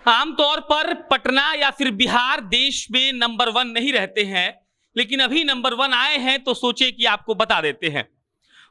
आमतौर पर पटना या फिर बिहार देश में नंबर 1 नहीं रहते हैं, लेकिन अभी नंबर 1 आए हैं तो सोचे कि आपको बता देते हैं।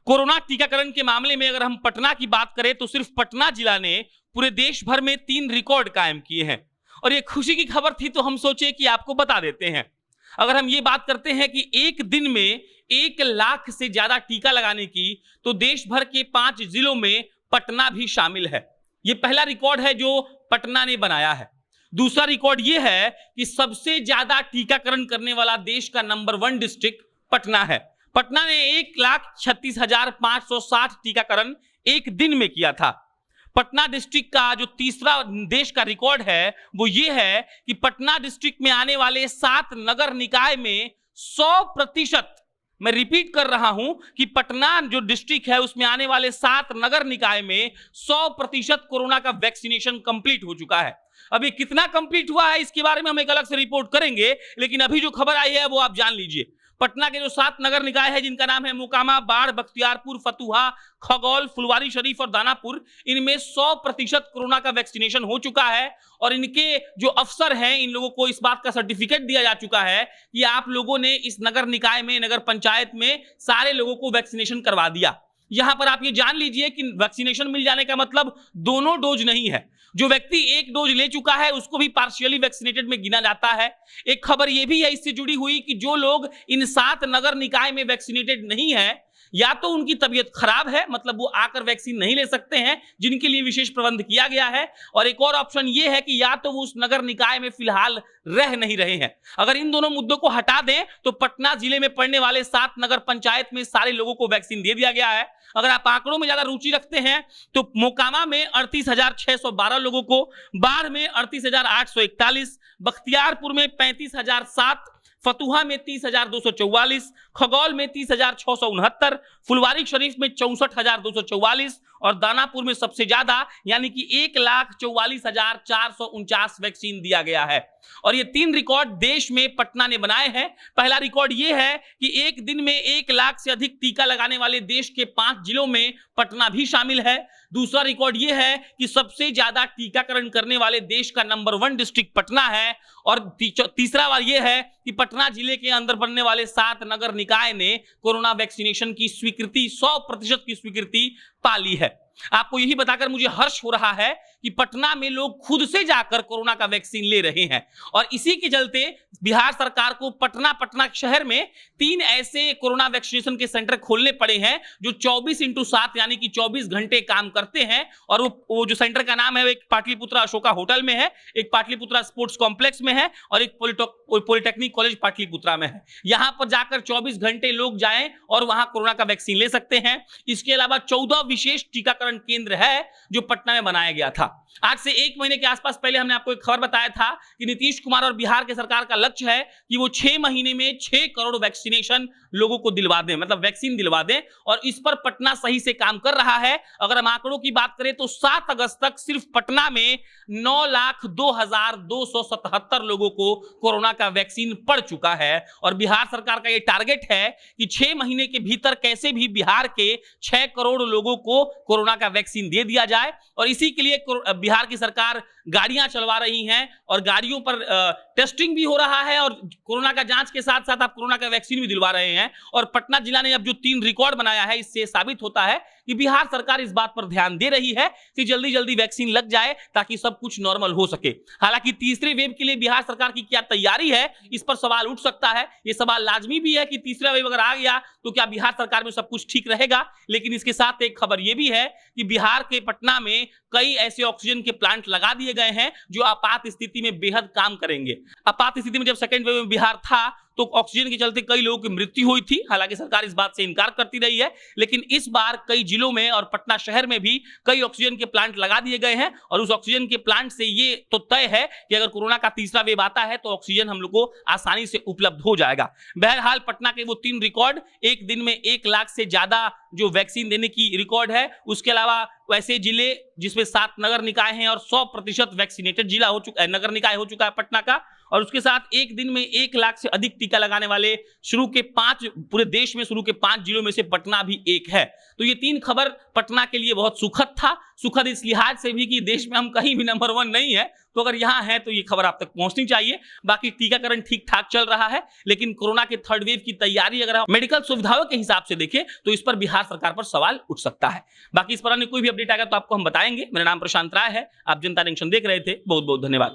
कोरोना टीकाकरण के मामले में अगर हम पटना की बात करें तो सिर्फ पटना जिला ने पूरे देश भर में 3 रिकॉर्ड कायम किए हैं और ये खुशी की खबर थी तो हम सोचे कि आपको बता देते हैं। अगर हम ये बात करते हैं कि एक दिन में 1 लाख से ज्यादा टीका लगाने की, तो देश भर के 5 जिलों में पटना भी शामिल है। ये पहला रिकॉर्ड है जो पटना ने बनाया है। दूसरा रिकॉर्ड ये है कि सबसे ज्यादा टीकाकरण करने वाला देश का नंबर 1 डिस्ट्रिक्ट पटना है। पटना ने 1,36,560 टीकाकरण एक दिन में किया था। पटना डिस्ट्रिक्ट का जो तीसरा देश का रिकॉर्ड है वो ये है कि पटना डिस्ट्रिक्ट में आने वाले 7 नगर निकाय में 100%, मैं रिपीट कर रहा हूं कि पटना जो डिस्ट्रिक्ट है उसमें आने वाले 7 नगर निकाय में 100% कोरोना का वैक्सीनेशन कंप्लीट हो चुका है। अब ये कितना कंप्लीट हुआ है इसके बारे में हम एक अलग से रिपोर्ट करेंगे, लेकिन अभी जो खबर आई है वो आप जान लीजिए। पटना के जो 7 नगर निकाय है जिनका नाम है मोकामा, बाढ़, बख्तियारपुर, फतुहा, खगौल, फुलवारी शरीफ और दानापुर, इनमें 100% कोरोना का वैक्सीनेशन हो चुका है और इनके जो अफसर हैं इन लोगों को इस बात का सर्टिफिकेट दिया जा चुका है कि आप लोगों ने इस नगर निकाय में, नगर पंचायत में सारे लोगों को वैक्सीनेशन करवा दिया। यहां पर आप ये जान लीजिए कि वैक्सीनेशन मिल जाने का मतलब दोनों डोज नहीं है। जो व्यक्ति 1 डोज ले चुका है उसको भी पार्शियली वैक्सीनेटेड में गिना जाता है। एक खबर यह भी है इससे जुड़ी हुई कि जो लोग इन 7 नगर निकाय में वैक्सीनेटेड नहीं है, या तो उनकी तबीयत खराब है, मतलब वो आकर वैक्सीन नहीं ले सकते हैं, जिनके लिए विशेष प्रबंध किया गया है, और एक और ऑप्शन ये है कि या तो वो उस नगर निकाय में फिलहाल रह नहीं रहे हैं। अगर इन दोनों मुद्दों को हटा दें तो पटना जिले में पड़ने वाले 7 नगर पंचायत में सारे लोगों को वैक्सीन दे दिया गया है। अगर आप आंकड़ों में ज्यादा रुचि रखते हैं तो मोकामा में 38,612 लोगों को, बाढ़ में 38,841, बख्तियारपुर में 35,007, फतुहा में 30,244, खगौल में 30,669, फुलवारी शरीफ में 64,244 और दानापुर में सबसे ज्यादा यानी कि 1,44,449 वैक्सीन दिया गया है। और ये 3 रिकॉर्ड देश में पटना ने बनाए हैं। पहला रिकॉर्ड ये है कि एक दिन में 1 लाख से अधिक टीका लगाने वाले देश के 5 जिलों में पटना भी शामिल है। दूसरा रिकॉर्ड ये है कि सबसे ज्यादा टीकाकरण करने वाले देश का नंबर 1 डिस्ट्रिक्ट पटना है। और तीसरा बार ये है कि पटना जिले के अंदर बनने वाले 7 नगर निकाय ने कोरोना वैक्सीनेशन की स्वीकृति 100% की स्वीकृति पा ली है। आपको यही बताकर मुझे हर्ष हो रहा है कि पटना में लोग खुद से जाकर कोरोना का वैक्सीन ले रहे हैं और इसी के चलते बिहार सरकार को पटना शहर में 3 ऐसे कोरोना वैक्सीनेशन के सेंटर खोलने पड़े हैं जो 24x7 यानी कि 24 घंटे काम करते हैं। और वो जो सेंटर का नाम है, एक पाटलिपुत्रा अशोका होटल में है, एक पाटलिपुत्रा स्पोर्ट्स कॉम्प्लेक्स में है और एक पॉलिटेक्निक कॉलेज पाटलिपुत्रा में है। यहां पर जाकर 24 घंटे लोग जाएं और वहां कोरोना का वैक्सीन ले सकते हैं। इसके अलावा 14 विशेष टीकाकरण केंद्र है जो पटना में बनाया गया था। आज से 1 महीने के आसपास पहले हमने आपको एक खबर बताया था कि नीतीश कुमार और बिहार के सरकार का लक्ष्य है कि वो 6 महीने में 6 करोड़ वैक्सीनेशन लोगों को दिलवा दें, मतलब वैक्सीन दिलवा दें, और इस पर पटना सही से काम कर रहा है। अगर हम आंकड़ों की बात करें तो 7 अगस्त तक सिर्फ पटना में 9,02,277 लोगों को कोरोना का वैक्सीन पड़ चुका है। और बिहार सरकार का यह टारगेट है कि 6 महीने के भीतर कैसे भी बिहार के 6 करोड़ लोगों को कोरोना का वैक्सीन दे दिया जाए। और इसी के लिए बिहार की सरकार गाड़ियां चलवा रही हैं और गाड़ियों पर टेस्टिंग भी हो रहा है और कोरोना का जांच के साथ साथ आप कोरोना का वैक्सीन भी दिलवा रहे हैं। और पटना जिला ने अब जो 3 रिकॉर्ड बनाया है इससे साबित होता है कि बिहार सरकार इस बात पर ध्यान दे रही है कि जल्दी जल्दी वैक्सीन लग जाए ताकि सब कुछ नॉर्मल हो सके। हालांकि तीसरे वेव के लिए बिहार सरकार की क्या तैयारी है, इस पर सवाल उठ सकता है। यह सवाल लाजमी भी है कि तीसरा वेव अगर आ गया तो क्या बिहार सरकार में सब कुछ ठीक रहेगा। लेकिन इसके साथ एक खबर यह भी है कि बिहार के पटना में कई ऐसे ऑक्सीजन के प्लांट लगा दिए गए हैं जो आपात स्थिति में बेहद काम करेंगे। आपात स्थिति में जब सेकेंड वेव में बिहार था तो ऑक्सीजन के चलते कई लोगों की मृत्यु हुई थी। हालांकि सरकार इस बात से इनकार करती रही है, लेकिन इस बार कई जिलों में और पटना शहर में भी कई ऑक्सीजन के प्लांट लगा दिए गए हैं। और उस ऑक्सीजन के प्लांट से ये तो तय है कि अगर कोरोना का तीसरा वेव आता है तो ऑक्सीजन हम लोग को आसानी से उपलब्ध हो जाएगा। बहरहाल पटना के वो 3 रिकॉर्ड, एक दिन में 1 लाख से ज्यादा जो वैक्सीन देने की रिकॉर्ड है, उसके अलावा वैसे जिले जिसमें 7 नगर निकाय हैं और 100% वैक्सीनेटेड जिला हो चुका है, नगर निकाय हो चुका है पटना का, और उसके साथ एक दिन में 1 लाख से अधिक टीका लगाने वाले शुरू के 5 पूरे देश में शुरू के 5 जिलों में से पटना भी एक है। तो ये 3 खबर पटना के लिए बहुत सुखद था। सुखद इस लिहाज से भी कि देश में हम कहीं भी नंबर 1 नहीं है, तो अगर यहां है तो ये खबर आप तक पहुंचनी चाहिए। बाकी टीकाकरण ठीक ठाक चल रहा है, लेकिन कोरोना के 3rd वेव की तैयारी अगर हम मेडिकल सुविधाओं के हिसाब से देखें तो इस पर बिहार सरकार पर सवाल उठ सकता है। बाकी इस पर अन्य कोई भी अपडेट आएगा तो आपको हम बताएंगे। मेरा नाम प्रशांत राय है, आप जनता जंक्शन देख रहे थे। बहुत बहुत धन्यवाद।